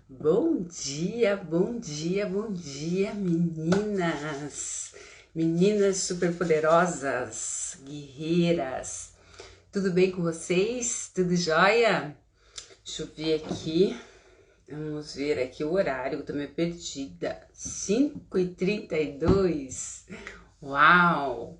Bom dia, bom dia, bom dia, meninas! Meninas superpoderosas, guerreiras. Tudo bem com vocês? Tudo jóia? Deixa eu ver aqui. Vamos ver aqui o horário, eu tô meio perdida. 5h32. Uau!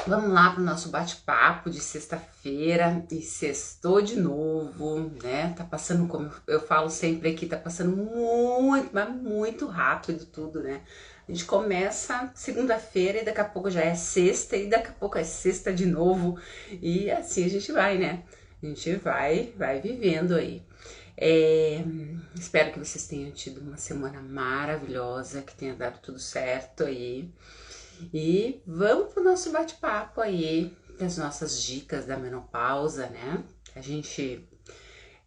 Vamos lá para o nosso bate-papo de sexta-feira e sextou de novo, né? Tá passando, como eu falo sempre aqui, tá passando muito, mas muito rápido tudo, né? A gente começa segunda-feira e daqui a pouco já é sexta e daqui a pouco é sexta de novo e assim a gente vai, né? A gente vai vivendo aí. Espero que vocês tenham tido uma semana maravilhosa, que tenha dado tudo certo aí. E vamos pro nosso bate-papo aí, das nossas dicas da menopausa, né? A gente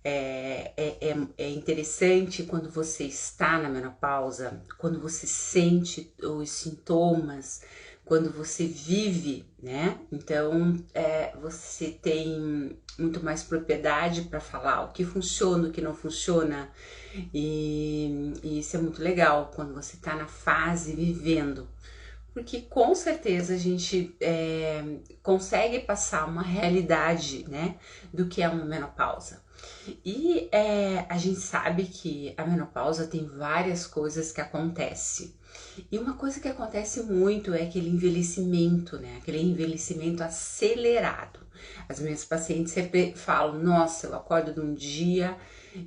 é interessante quando você está na menopausa, quando você sente os sintomas, quando você vive, né? Então você tem muito mais propriedade para falar o que funciona, o que não funciona, e isso é muito legal quando você está na fase vivendo. Porque com certeza a gente consegue passar uma realidade, né, do que é uma menopausa. E a gente sabe que a menopausa tem várias coisas que acontecem. E uma coisa que acontece muito é aquele envelhecimento, né? Aquele envelhecimento acelerado. As minhas pacientes sempre falam: nossa, eu acordo num dia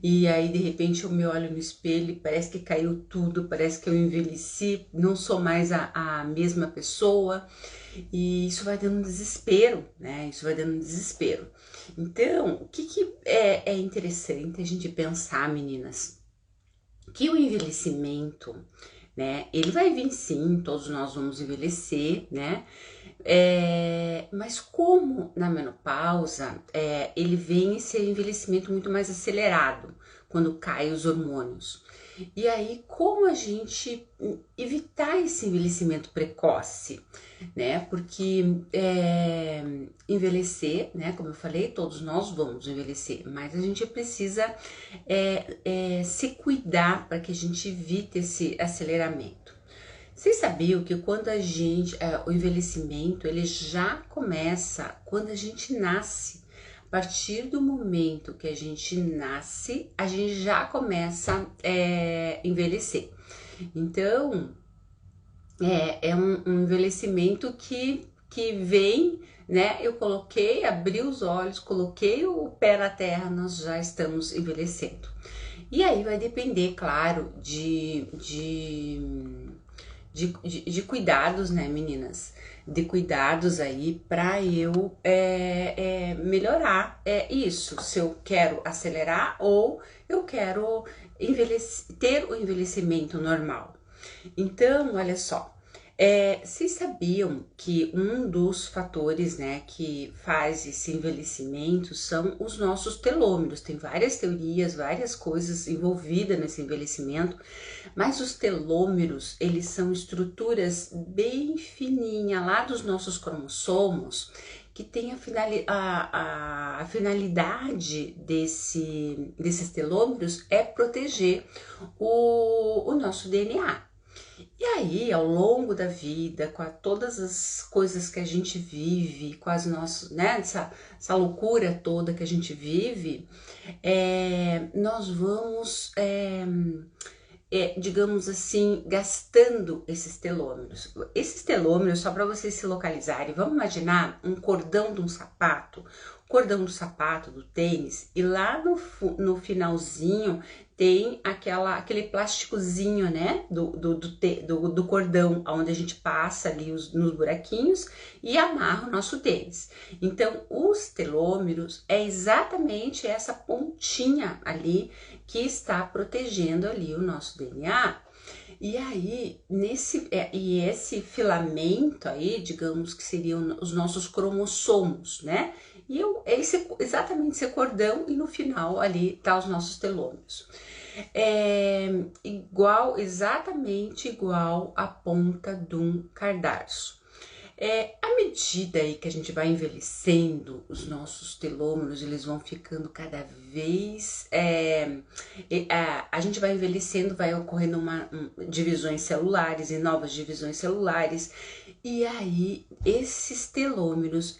e aí de repente eu me olho no espelho e parece que caiu tudo, parece que eu envelheci, não sou mais a mesma pessoa. E isso vai dando um desespero, né? Isso vai dando um desespero. Então, o que é interessante a gente pensar, meninas? Que o envelhecimento, né? Ele vai vir sim, todos nós vamos envelhecer, né? Mas como na menopausa, ele vem esse envelhecimento muito mais acelerado, quando caem os hormônios. E aí, como a gente evitar esse envelhecimento precoce, né? Porque envelhecer, né? Como eu falei, todos nós vamos envelhecer, mas a gente precisa se cuidar para que a gente evite esse aceleramento. Vocês sabiam que quando a gente, o envelhecimento, ele já começa quando a gente nasce. A partir do momento que a gente nasce, a gente já começa a envelhecer. Então, é um envelhecimento que vem, né? Eu coloquei, abri os olhos, coloquei o pé na terra, nós já estamos envelhecendo. E aí vai depender, claro, de cuidados, né, meninas? De cuidados aí para eu melhorar isso. Se eu quero acelerar ou eu quero ter o envelhecimento normal. Então, olha só, vocês sabiam que um dos fatores, né, que faz esse envelhecimento são os nossos telômeros? Tem várias teorias, várias coisas envolvidas nesse envelhecimento, mas os telômeros, eles são estruturas bem fininhas lá dos nossos cromossomos, que tem a finalidade desses telômeros é proteger o nosso DNA. E aí, ao longo da vida, com todas as coisas que a gente vive, com as nossas, né, essa loucura toda que a gente vive, nós vamos, digamos assim, gastando esses telômeros. Esses telômeros, só para vocês se localizarem, vamos imaginar um cordão de um sapato, o cordão do sapato, do tênis, e lá no finalzinho tem aquele plásticozinho, né, do cordão, onde a gente passa ali nos buraquinhos e amarra o nosso tênis. Então, os telômeros é exatamente essa pontinha ali que está protegendo ali o nosso DNA. E aí, esse filamento aí, digamos que seriam os nossos cromossomos, né? E exatamente esse cordão, e no final ali tá os nossos telômeros. Exatamente igual a ponta de um cadarço. À medida aí que a gente vai envelhecendo, os nossos telômeros eles vão ficando cada vez. A gente vai envelhecendo, vai ocorrendo divisões celulares e novas divisões celulares, e aí esses telômeros,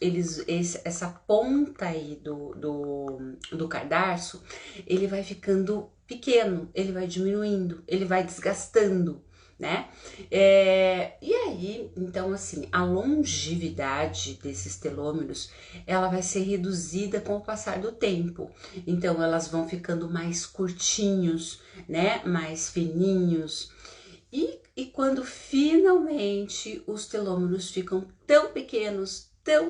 essa ponta aí do cadarço, ele vai ficando pequeno, ele vai diminuindo, ele vai desgastando, né? E aí, então assim, a longevidade desses telômeros, ela vai ser reduzida com o passar do tempo. Então elas vão ficando mais curtinhos, né? Mais fininhos. E quando finalmente os telômeros ficam tão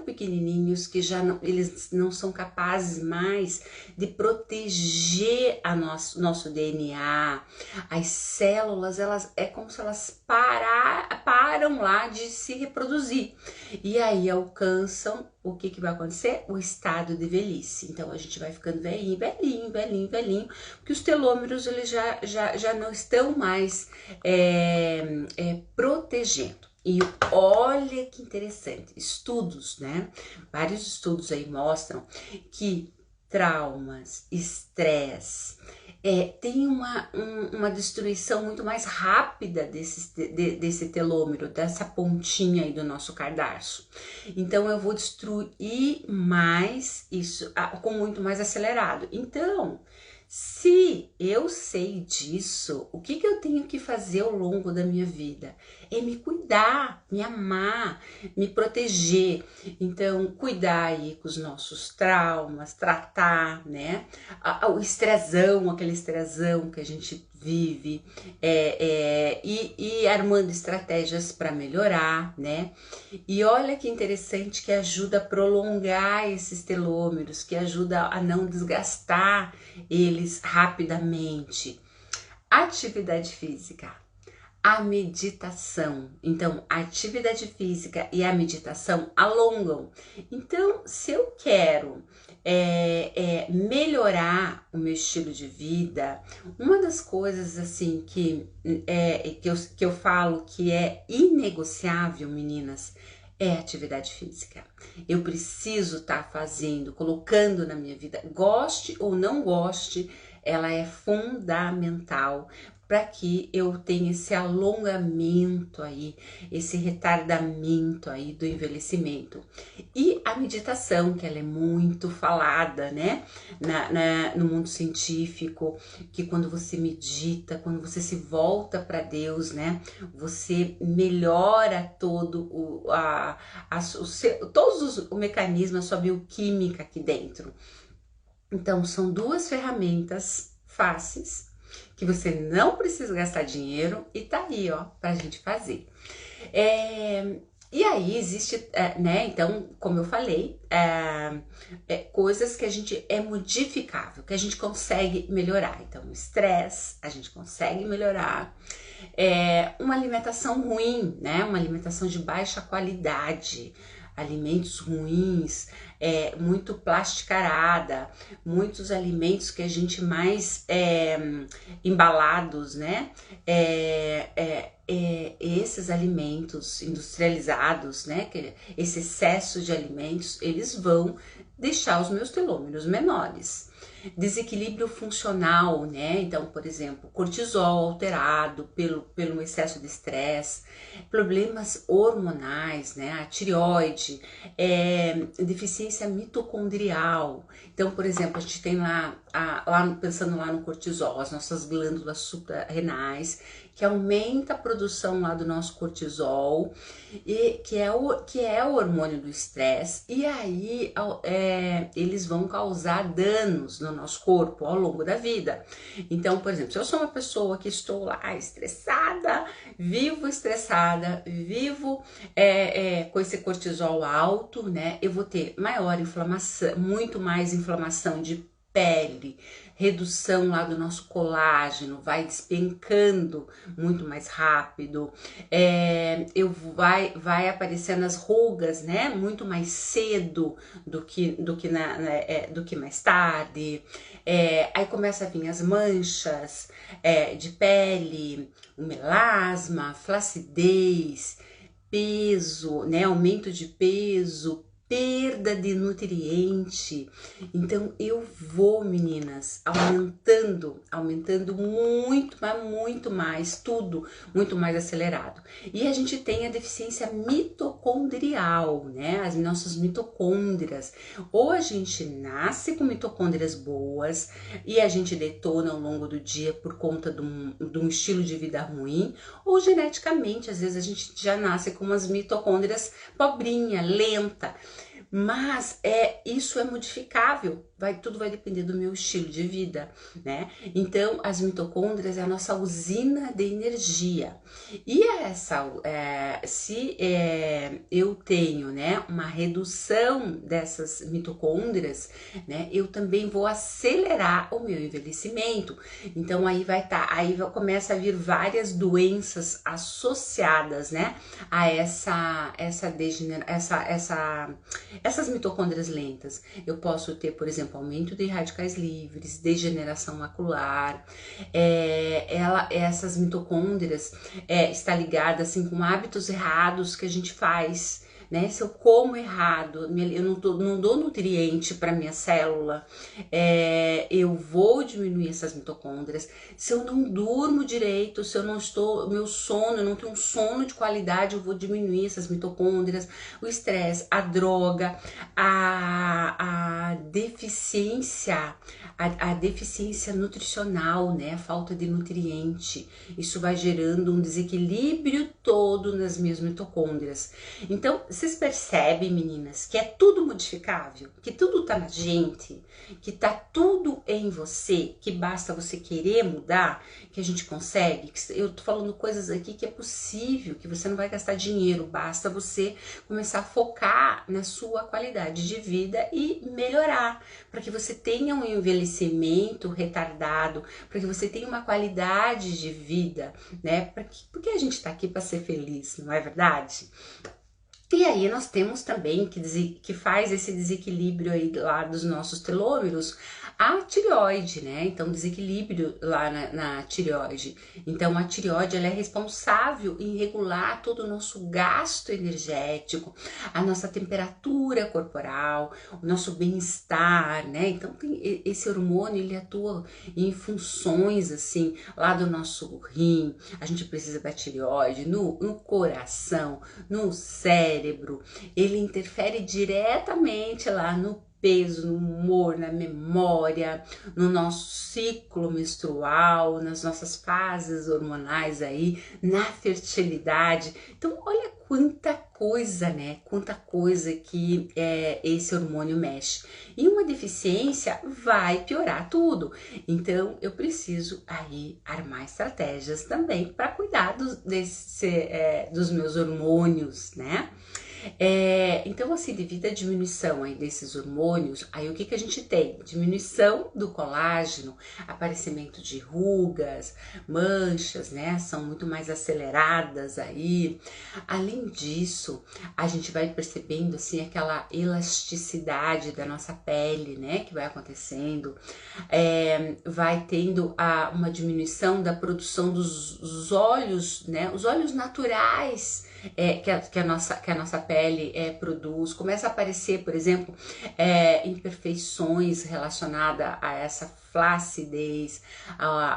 pequenininhos que eles não são capazes mais de proteger nosso DNA, as células, elas é como se elas param lá de se reproduzir, e aí alcançam o que vai acontecer? O estado de velhice. Então a gente vai ficando velhinho, porque os telômeros eles já não estão mais protegendo. E olha que interessante, estudos, né? Vários estudos aí mostram que traumas, estresse, tem uma destruição muito mais rápida desse telômero, dessa pontinha aí do nosso cadarço. Então eu vou destruir mais isso com muito mais acelerado. Então, se eu sei disso, o que eu tenho que fazer ao longo da minha vida? É me cuidar, me amar, me proteger. Então, cuidar aí com os nossos traumas, tratar, né? O estressão, aquele estressão que a gente vive, e armando estratégias para melhorar, né? E olha que interessante, que ajuda a prolongar esses telômeros, que ajuda a não desgastar eles rapidamente. Atividade física, a meditação. Então, a atividade física e a meditação alongam. Então, se eu quero melhorar o meu estilo de vida, uma das coisas assim que eu falo que é inegociável, meninas, é atividade física. Eu preciso estar fazendo, colocando na minha vida, goste ou não goste, ela é fundamental para que eu tenha esse alongamento aí, esse retardamento aí do envelhecimento. E a meditação, que ela é muito falada, né, no mundo científico, que quando você medita, quando você se volta para Deus, né, você melhora todo todos os mecanismos, a sua bioquímica aqui dentro. Então, são duas ferramentas fáceis, que você não precisa gastar dinheiro, e tá aí, ó, pra gente fazer. E aí existe, né, então, como eu falei, coisas que a gente é modificável, que a gente consegue melhorar. Então, o estresse, a gente consegue melhorar. Uma alimentação ruim, né, uma alimentação de baixa qualidade, alimentos ruins, muito plasticarada, muitos alimentos que a gente mais embalados, né? Esses alimentos industrializados, né? Esse excesso de alimentos, eles vão deixar os meus telômeros menores. Desequilíbrio funcional, né? Então, por exemplo, cortisol alterado pelo excesso de estresse, problemas hormonais, né? A tireoide, deficiência mitocondrial. Então, por exemplo, a gente tem pensando lá no cortisol, as nossas glândulas suprarrenais, que aumenta a produção lá do nosso cortisol, e que é o hormônio do estresse, e aí eles vão causar danos no nosso corpo ao longo da vida. Então, por exemplo, se eu sou uma pessoa que estou lá estressada, vivo com esse cortisol alto, né, eu vou ter maior inflamação, muito mais inflamação de pele, redução lá do nosso colágeno, vai despencando muito mais rápido, vai aparecendo as rugas, né, muito mais cedo do que mais tarde, aí começa a vir as manchas de pele, o melasma, flacidez, peso, né? Aumento de peso, perda de nutriente. Então eu vou, meninas, aumentando muito, mas muito mais, tudo muito mais acelerado. E a gente tem a deficiência mitocondrial, né? As nossas mitocôndrias. Ou a gente nasce com mitocôndrias boas e a gente detona ao longo do dia por conta de um estilo de vida ruim, ou geneticamente, às vezes a gente já nasce com umas mitocôndrias pobrinha, lenta. Mas isso é modificável, tudo vai depender do meu estilo de vida, né? Então, as mitocôndrias é a nossa usina de energia. E se eu tenho, né, uma redução dessas mitocôndrias, né, eu também vou acelerar o meu envelhecimento. Então, começa a vir várias doenças associadas, né, a essas mitocôndrias lentas. Eu posso ter, por exemplo, aumento de radicais livres, degeneração macular. Essas mitocôndrias está ligada assim com hábitos errados que a gente faz, né? Se eu como errado, eu não dou nutriente para minha célula, eu vou diminuir essas mitocôndrias. Se eu não durmo direito, se eu não eu não tenho um sono de qualidade, eu vou diminuir essas mitocôndrias. O estresse, a droga, a deficiência, a deficiência nutricional, né? A falta de nutriente. Isso vai gerando um desequilíbrio todo nas minhas mitocôndrias. Então, vocês percebem, meninas, que é tudo modificável, que tudo tá na gente, que tá tudo em você, que basta você querer mudar, que a gente consegue. Eu tô falando coisas aqui que é possível, que você não vai gastar dinheiro, basta você começar a focar na sua qualidade de vida e melhorar, para que você tenha um envelhecimento retardado, para que você tenha uma qualidade de vida, né? Porque a gente tá aqui para ser feliz, não é verdade? E aí nós temos também que faz esse desequilíbrio aí lá dos nossos telômeros, a tireoide, né? Então, desequilíbrio lá na tireoide. Então, a tireoide ela é responsável em regular todo o nosso gasto energético, a nossa temperatura corporal, o nosso bem-estar, né? Então, esse hormônio ele atua em funções assim, lá do nosso rim. A gente precisa da tireoide no coração, no cérebro. Ele interfere diretamente lá no peso, no humor, na memória, no nosso ciclo menstrual, nas nossas fases hormonais aí, na fertilidade. Então, olha quanta coisa, né? Quanta coisa que esse hormônio mexe. E uma deficiência vai piorar tudo. Então, eu preciso aí armar estratégias também para cuidar dos meus hormônios, né? Então, assim, devido à diminuição aí desses hormônios, aí o que a gente tem? Diminuição do colágeno, aparecimento de rugas, manchas, né? São muito mais aceleradas aí. Além disso, a gente vai percebendo, assim, aquela elasticidade da nossa pele, né? Que vai acontecendo. Vai tendo uma diminuição da produção dos óleos, né? Os óleos naturais que a nossa pele produz, começa a aparecer, por exemplo, imperfeições relacionadas a essa flacidez,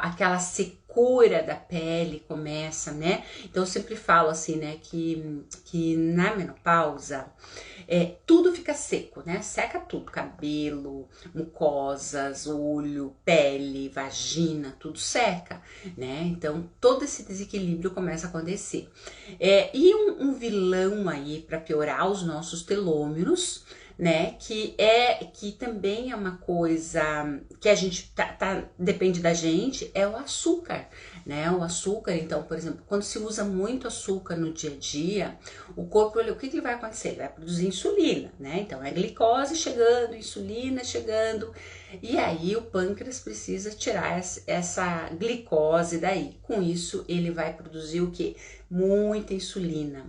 aquela secura da pele começa, né? Então eu sempre falo assim, né, que na menopausa tudo fica seco, né? Seca tudo, cabelo, mucosas, olho, pele, vagina, tudo seca, né? Então todo esse desequilíbrio começa a acontecer. E um vilão aí para piorar os nossos telômeros, né? Que também é uma coisa que a gente depende da gente, é o açúcar, né? O açúcar, então, por exemplo, quando se usa muito açúcar no dia a dia, o corpo, o que ele vai acontecer? Ele vai produzir insulina, né? Então, é glicose chegando, insulina chegando, e aí o pâncreas precisa tirar essa glicose daí. Com isso, ele vai produzir o quê? Muita insulina,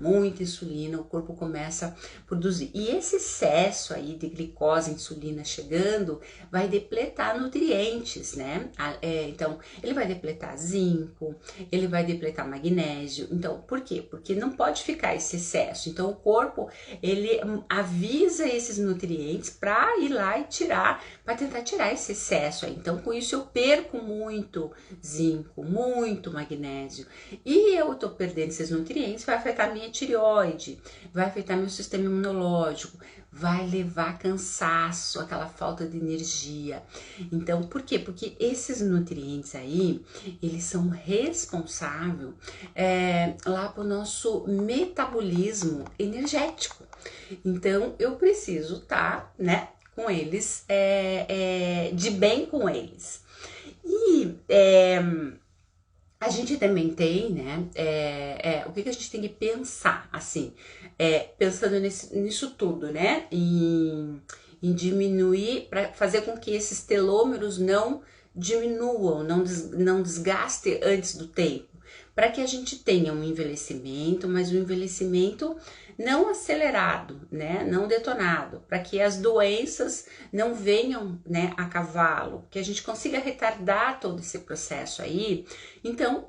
o corpo começa a produzir. E esse excesso aí de glicose, insulina chegando, vai depletar nutrientes, né? Então, ele vai depletar zinco, zinco, ele vai depletar magnésio. Então, por quê? Porque não pode ficar esse excesso. Então, o corpo, ele avisa esses nutrientes para ir lá e tirar, para tentar tirar esse excesso aí. Então, com isso eu perco muito zinco, muito magnésio. E eu tô perdendo esses nutrientes, vai afetar minha tireoide, vai afetar meu sistema imunológico, vai levar cansaço, aquela falta de energia. Então, por quê? Porque esses nutrientes aí, eles são responsáveis lá para o nosso metabolismo energético. Então, eu preciso estar, né, com eles, de bem com eles. E a gente também tem, né, o que a gente tem que pensar, assim, pensando nisso tudo, né, em diminuir, para fazer com que esses telômeros não diminuam, não desgaste antes do tempo, para que a gente tenha um envelhecimento, mas um envelhecimento não acelerado, né, não detonado, para que as doenças não venham, né, a cavalo, que a gente consiga retardar todo esse processo aí. Então,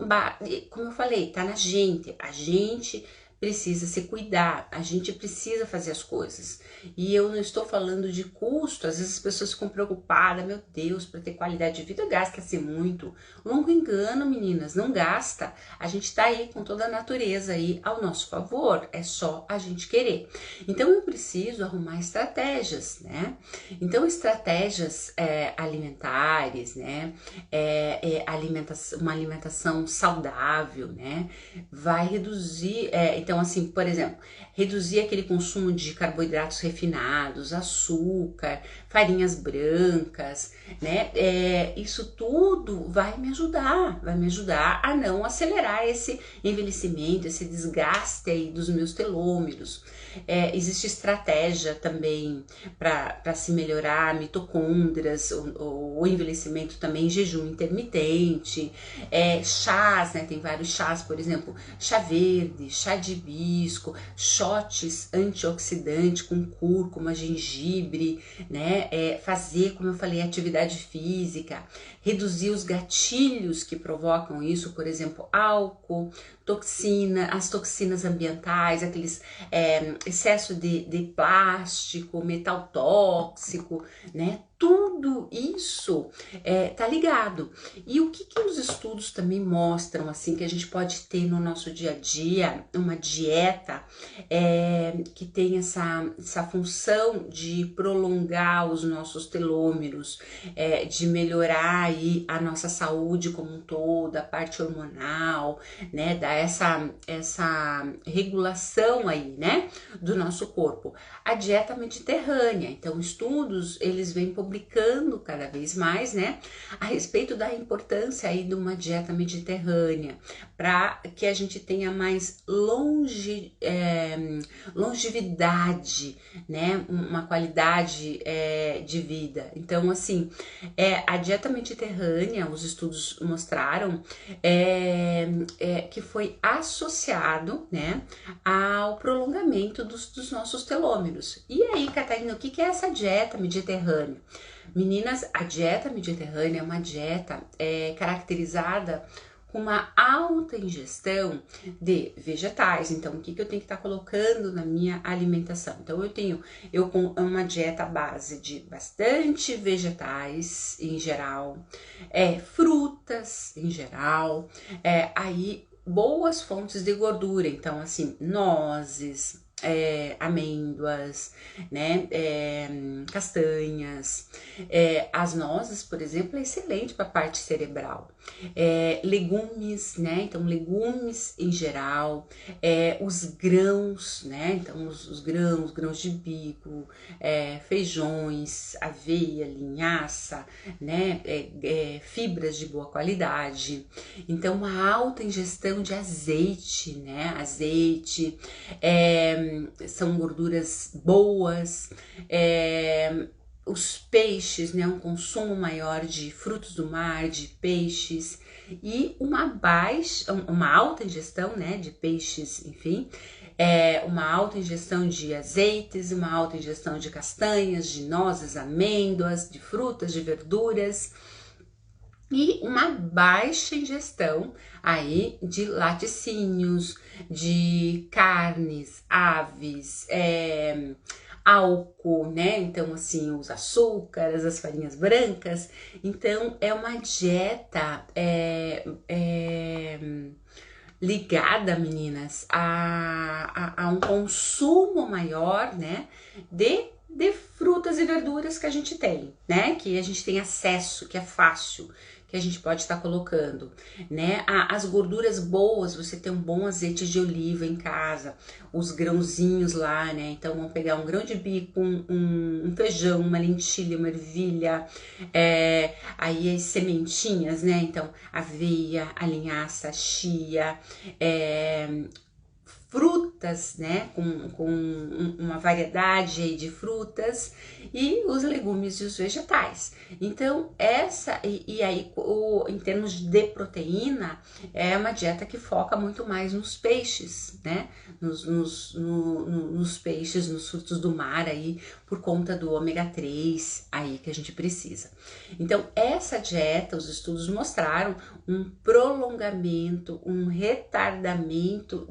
como eu falei, tá na gente, a gente precisa se cuidar, a gente precisa fazer as coisas. E eu não estou falando de custo, às vezes as pessoas ficam preocupadas, meu Deus, para ter qualidade de vida gasta-se muito. Longo engano, meninas, não gasta. A gente tá aí com toda a natureza aí ao nosso favor, é só a gente querer. Então eu preciso arrumar estratégias, né? Então estratégias alimentares, né? Uma alimentação saudável, né? Vai reduzir, então assim, por exemplo, reduzir aquele consumo de carboidratos refinados, açúcar, farinhas brancas, né? Isso tudo vai me ajudar a não acelerar esse envelhecimento, esse desgaste aí dos meus telômeros. Existe estratégia também para se melhorar mitocôndrias, o envelhecimento também, jejum intermitente, chás, né? Tem vários chás, por exemplo, chá verde, chá de hibisco, shots antioxidante com cúrcuma, gengibre, né? Fazer, como eu falei, atividade física, reduzir os gatilhos que provocam isso, por exemplo, álcool, as toxinas ambientais, aqueles excesso de plástico, metal tóxico, né? Tudo isso tá ligado. E o que os estudos também mostram, assim, que a gente pode ter no nosso dia a dia, uma dieta que tem essa função de prolongar os nossos telômeros, de melhorar aí a nossa saúde como um todo, a parte hormonal, né? Dar essa regulação aí, né? Do nosso corpo. A dieta mediterrânea. Então, estudos, eles vêm publicando cada vez mais, né, a respeito da importância aí de uma dieta mediterrânea, para que a gente tenha mais longevidade, né, uma qualidade de vida. Então, assim, a dieta mediterrânea, os estudos mostraram que foi associado, né, ao prolongamento dos nossos telômeros. E aí, Catarina, o que é essa dieta mediterrânea? Meninas, a dieta mediterrânea é uma dieta caracterizada com uma alta ingestão de vegetais. Então, o que eu tenho que estar colocando na minha alimentação? Então, eu com uma dieta à base de bastante vegetais em geral, frutas em geral, aí boas fontes de gordura. Então, assim, nozes, amêndoas, né, castanhas, as nozes, por exemplo, é excelente para a parte cerebral, legumes, né, então legumes em geral, os grãos, né, então os grãos de bico, feijões, aveia, linhaça, né, fibras de boa qualidade. Então, uma alta ingestão de azeite, né, são gorduras boas, os peixes, né, um consumo maior de frutos do mar, de peixes, e uma alta ingestão, né, de peixes, enfim, uma alta ingestão de azeites, uma alta ingestão de castanhas, de nozes, amêndoas, de frutas, de verduras. e uma baixa ingestão aí de laticínios, de carnes, aves, álcool, né? Então, assim, os açúcares, as farinhas brancas. Então, é uma dieta ligada, meninas, a um consumo maior, né? De frutas e verduras que a gente tem, né? Que a gente tem acesso, que é fácil, que a gente pode estar colocando, né? As gorduras boas, você tem um bom azeite de oliva em casa, os grãozinhos lá, né? Então vamos pegar um grão de bico, um feijão, uma lentilha, uma ervilha, aí as sementinhas, né? Então aveia, a linhaça, chia, frutas, né, com uma variedade aí de frutas e os legumes e os vegetais. Então, e aí, em termos de proteína, é uma dieta que foca muito mais nos peixes, né, nos peixes, nos frutos do mar aí, por conta do ômega 3 aí que a gente precisa. Então, essa dieta, os estudos mostraram um prolongamento, um retardamento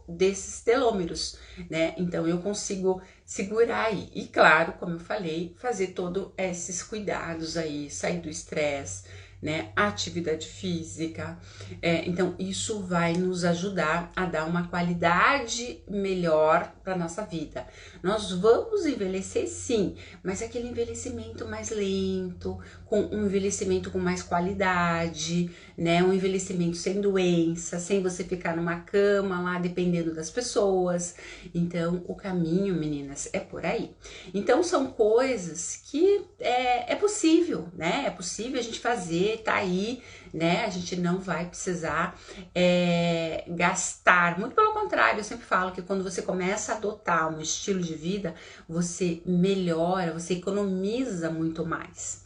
desses telômeros, né? Então eu consigo segurar aí. E claro, como eu falei, fazer todos esses cuidados aí, sair do estresse, né? Atividade física. Então isso vai nos ajudar a dar uma qualidade melhor para nossa vida. Nós vamos envelhecer sim, mas aquele envelhecimento mais lento, com um envelhecimento com mais qualidade, né? Um envelhecimento sem doença, sem você ficar numa cama lá dependendo das pessoas. Então, o caminho, meninas, é por aí. Então, são coisas que é possível, né? É possível a gente fazer, tá aí, né? A gente não vai precisar gastar. Muito pelo contrário, eu sempre falo que quando você começa a adotar um estilo de vida, você melhora, você economiza muito mais.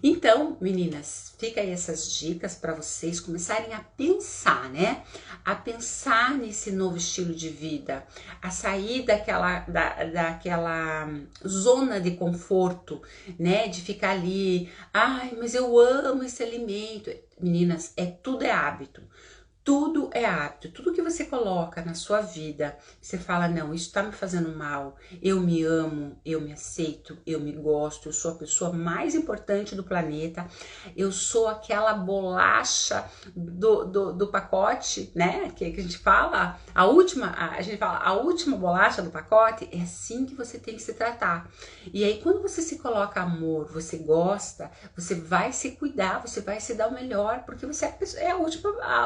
Então, meninas, fica aí essas dicas para vocês começarem a pensar, né? A pensar nesse novo estilo de vida, a sair daquela zona de conforto, né? De ficar ali, ai, mas eu amo esse alimento. Meninas, tudo é hábito. Tudo é hábito, tudo que você coloca na sua vida, você fala, não, isso tá me fazendo mal, eu me amo, eu me aceito, eu me gosto, eu sou a pessoa mais importante do planeta, eu sou aquela bolacha do pacote, né, que a gente fala, a gente fala, a última bolacha do pacote, é assim que você tem que se tratar. E aí, quando você se coloca amor, você gosta, você vai se cuidar, você vai se dar o melhor, porque você é a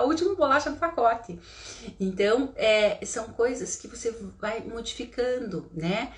última bolacha do pacote. Então, são coisas que você vai modificando, né?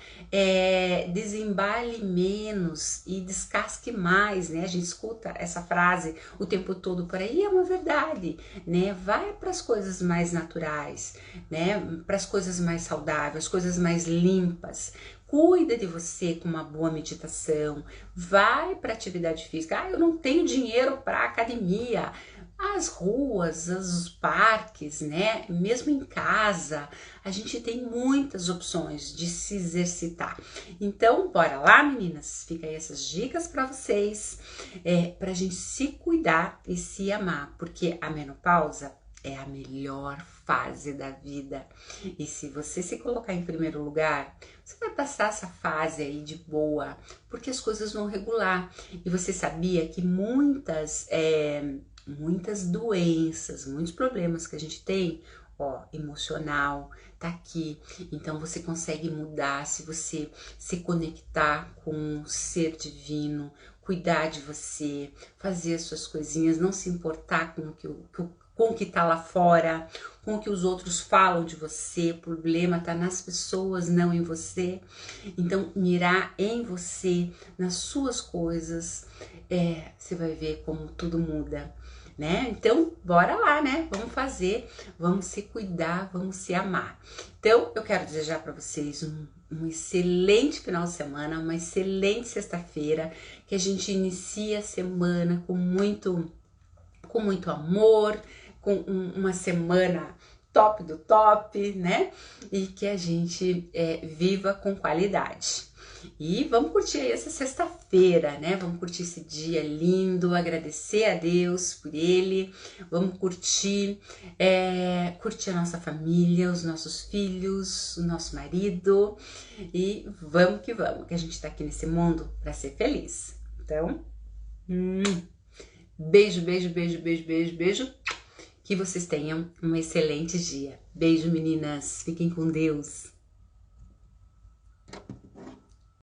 Desembale menos e descasque mais, né? A gente escuta essa frase o tempo todo por aí, é uma verdade, né? Vai para as coisas mais naturais, né? Para as coisas mais saudáveis, coisas mais limpas. Cuida de você com uma boa meditação, vai para atividade física. Ah, eu não tenho dinheiro para academia. As ruas, os parques, né? Mesmo em casa, a gente tem muitas opções de se exercitar. Então, bora lá, meninas? Fica aí essas dicas para vocês, para a gente se cuidar e se amar, porque a menopausa é a melhor fase da vida. E se você se colocar em primeiro lugar, você vai passar essa fase aí de boa, porque as coisas vão regular. E você sabia que muitas doenças, muitos problemas que a gente tem, emocional, tá aqui. Então você consegue mudar se você se conectar com o ser divino, cuidar de você, fazer as suas coisinhas, não se importar com o que tá lá fora, com o que os outros falam de você. O problema tá nas pessoas, não em você. Então, mirar em você, nas suas coisas, você vai ver como tudo muda, né? Então, bora lá, né? Vamos fazer, vamos se cuidar, vamos se amar. Então, eu quero desejar para vocês um excelente final de semana, uma excelente sexta-feira, que a gente inicie a semana com muito amor, com uma semana top do top, né? E que a gente viva com qualidade. E vamos curtir aí essa sexta-feira, né? Vamos curtir esse dia lindo, agradecer a Deus por ele. Vamos curtir, curtir a nossa família, os nossos filhos, o nosso marido. E vamos, que a gente tá aqui nesse mundo para ser feliz. Então, beijo, beijo, beijo, beijo, beijo, beijo. Que vocês tenham um excelente dia. Beijo, meninas. Fiquem com Deus.